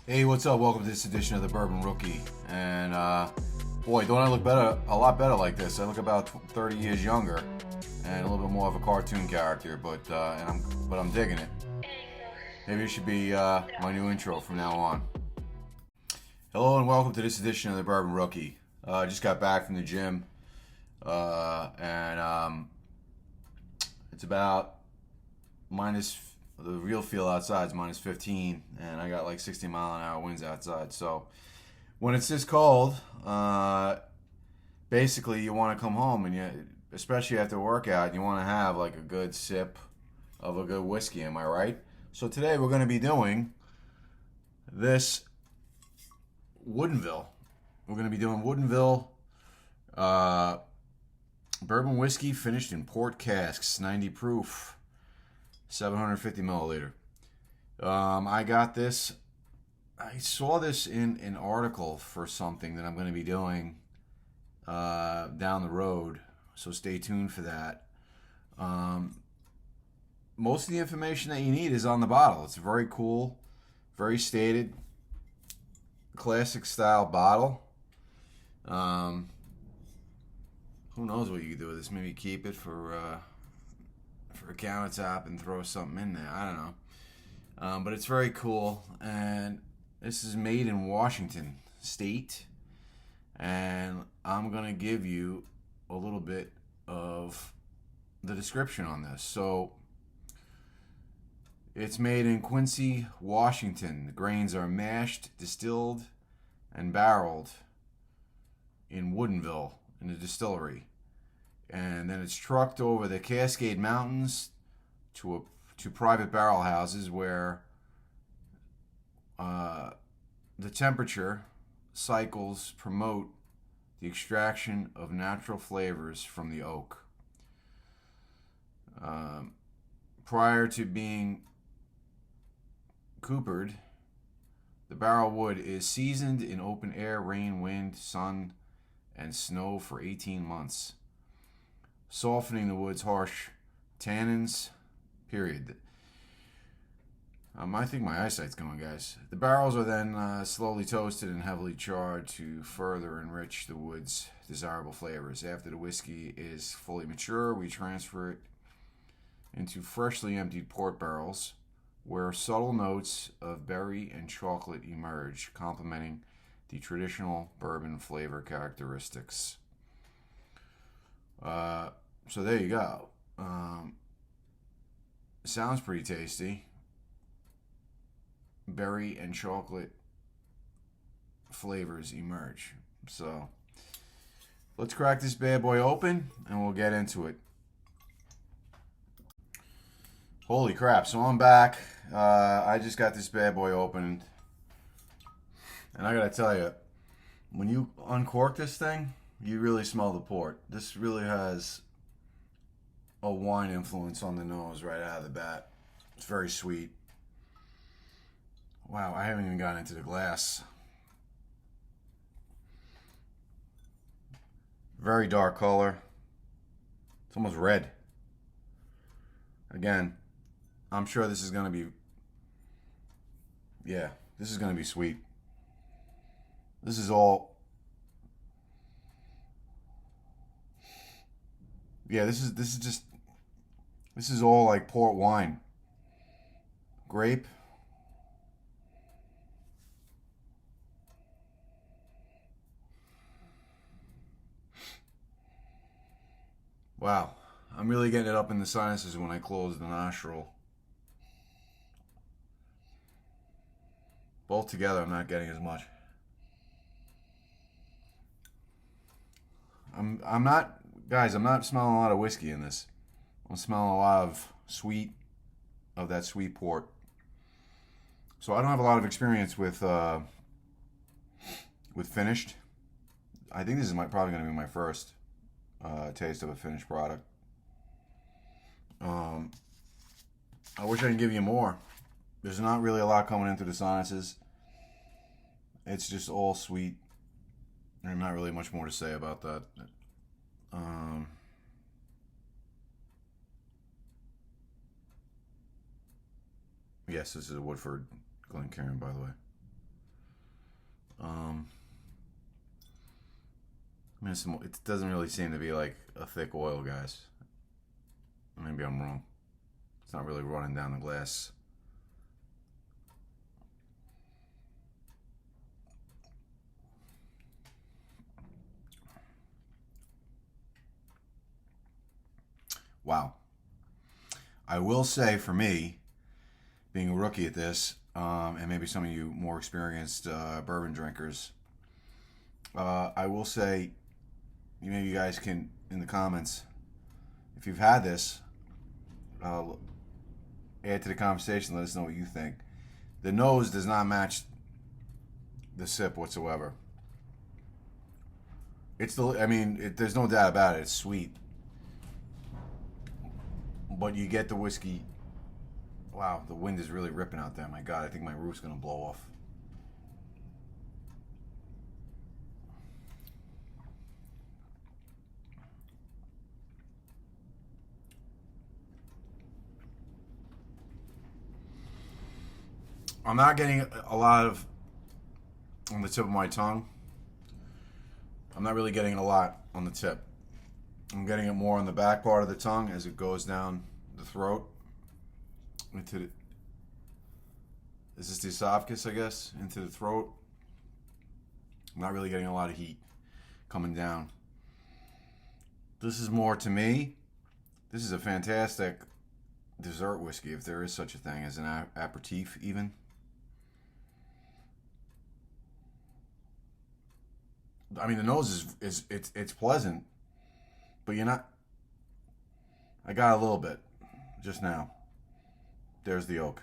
Hey, what's up? Welcome to this edition of the Bourbon Rookie. And boy, don't I look better? A lot better like this. I look about 30 years younger and a little bit more of a cartoon character. But I'm digging it. Maybe it should be my new intro from now on. Hello and welcome to this edition of the Bourbon Rookie. I just got back from the gym, and it's about minus. The real feel outside is minus 15, and I got like 60-mile-an-hour winds outside. So when it's this cold, basically you want to come home, and especially after a workout, you want to have like a good sip of a good whiskey. Am I right? So today we're going to be doing this Woodinville. We're going to be doing Woodinville bourbon whiskey finished in port casks, 90 proof. 750 milliliter. I got this. I saw this in an article for something that I'm going to be doing down the road. So stay tuned for that. Most of the information that you need is on the bottle. It's very cool, very stated, classic style bottle. Who knows what you could do with this? Maybe keep it for a countertop and throw something in there. I don't know. But it's very cool. And this is made in Washington State. And I'm going to give you a little bit of the description on this. So it's made in Quincy, Washington. The grains are mashed, distilled, and barreled in Woodinville in the distillery. And then it's trucked over the Cascade Mountains to private barrel houses where the temperature cycles promote the extraction of natural flavors from the oak. Prior to being coopered, the barrel wood is seasoned in open air, rain, wind, sun, and snow for 18 months. Softening the wood's harsh tannins, period. I think my eyesight's going, guys. The barrels are then slowly toasted and heavily charred to further enrich the wood's desirable flavors. After the whiskey is fully mature, we transfer it into freshly emptied port barrels, where subtle notes of berry and chocolate emerge, complementing the traditional bourbon flavor characteristics. So there you go. Sounds pretty tasty. Berry and chocolate flavors emerge. So let's crack this bad boy open and we'll get into it. Holy crap. So I'm back. I just got this bad boy opened. And I gotta tell you, when you uncork this thing, you really smell the port. This really has a wine influence on the nose right out of the bat. It's very sweet. Wow, I haven't even gotten into the glass. Very dark color. It's almost red. Again, I'm sure this is going to be... Yeah, this is going to be sweet. This is all... Yeah, this is all like port wine. Grape. Wow, I'm really getting it up in the sinuses when I close the nostril. Both together, I'm not getting as much. I'm not, guys, I'm not smelling a lot of whiskey in this. I'm smelling a lot of that sweet port. So I don't have a lot of experience with finished. I think this is probably going to be my first taste of a finished product. I wish I could give you more. There's not really a lot coming into the sinuses. It's just all sweet. There's not really much more to say about that. Yes, this is a Woodford Glencairn, by the way. Um, I mean, it doesn't really seem to be like a thick oil, guys. Maybe I'm wrong. It's not really running down the glass. Wow. I will say, for me, being a rookie at this, and maybe some of you more experienced bourbon drinkers, I will say, maybe you guys can, in the comments, if you've had this, add to the conversation. Let us know what you think. The nose does not match the sip whatsoever. There's no doubt about it. It's sweet, but you get the whiskey. Wow, the wind is really ripping out there. My God, I think my roof's gonna blow off. I'm not getting a lot of on the tip of my tongue. I'm not really getting a lot on the tip. I'm getting it more on the back part of the tongue as it goes down the throat into the, is this the esophagus, I guess, into the throat. I'm not really getting a lot of heat coming down. This is more, to me, this is a fantastic dessert whiskey, if there is such a thing as an aperitif even. I mean, the nose it's pleasant, but you're not. I got a little bit just now. There's the oak.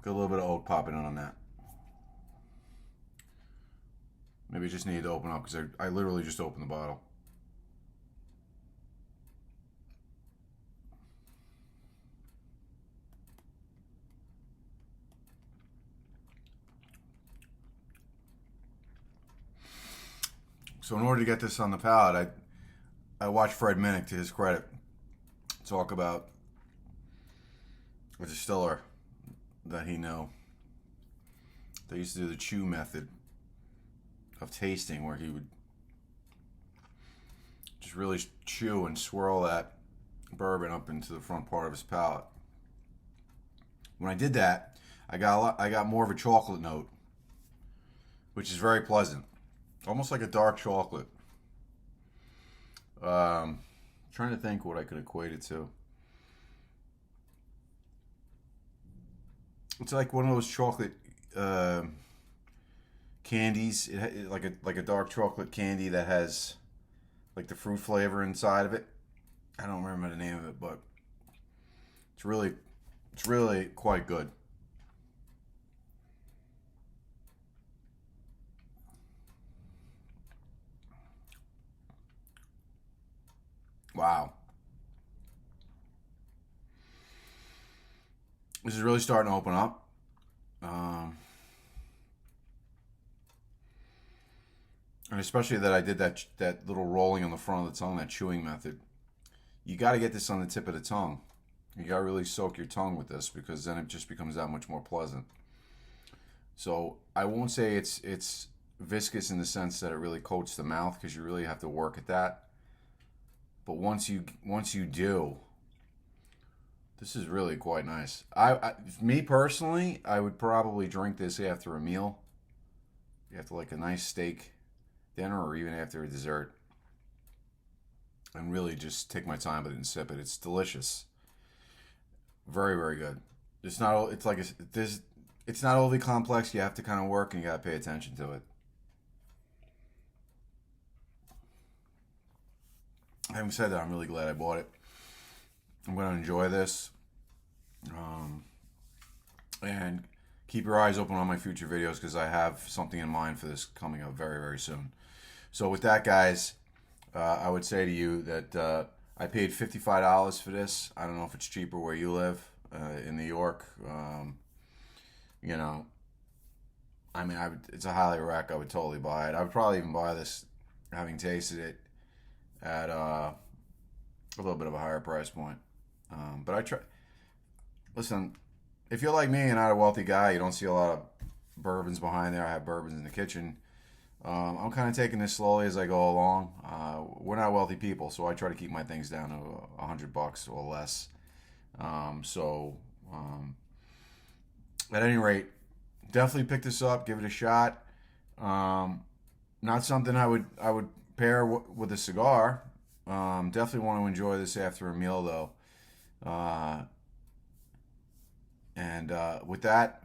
Got a little bit of oak popping in on that. Maybe I just need to open up because I literally just opened the bottle. So in order to get this on the palate, I watched Fred Minnick, to his credit, talk about a distiller that he knew. They used to do the chew method of tasting, where he would just really chew and swirl that bourbon up into the front part of his palate. When I did that, I got more of a chocolate note, which is very pleasant. Almost like a dark chocolate. Trying to think what I could equate it to. It's like one of those chocolate candies, like a dark chocolate candy that has like the fruit flavor inside of it. I don't remember the name of it, but it's really quite good. Wow. This is really starting to open up. And especially that I did that little rolling on the front of the tongue, that chewing method. You got to get this on the tip of the tongue. You got to really soak your tongue with this, because then it just becomes that much more pleasant. So I won't say it's viscous in the sense that it really coats the mouth, because you really have to work at that. But once you do, this is really quite nice. Me personally, I would probably drink this after a meal, after like a nice steak dinner, or even after a dessert, and really just take my time with it and sip it. It's delicious, very, very good. It's not. It's like it's not overly complex. You have to kind of work, and you got to pay attention to it. Having said that, I'm really glad I bought it. I'm going to enjoy this. And keep your eyes open on my future videos, because I have something in mind for this coming up very, very soon. So with that, guys, I would say to you that I paid $55 for this. I don't know if it's cheaper where you live in New York. You know, I mean, it's a highly rack. I would totally buy it. I would probably even buy this, having tasted it, at a little bit of a higher price point. But I try. Listen, if you're like me and not a wealthy guy, you don't see a lot of bourbons behind there. I have bourbons in the kitchen. I'm kind of taking this slowly as I go along. We're not wealthy people, so I try to keep my things down to $100 or less. At any rate, definitely pick this up, give it a shot. Not something I would pair with a cigar. Definitely want to enjoy this after a meal, though. With that,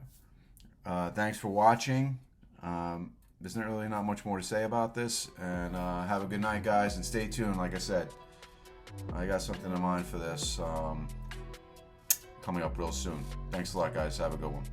thanks for watching. There's really not much more to say about this. And have a good night, guys, and stay tuned. Like I said, I got something in mind for this coming up real soon. Thanks a lot, guys. Have a good one.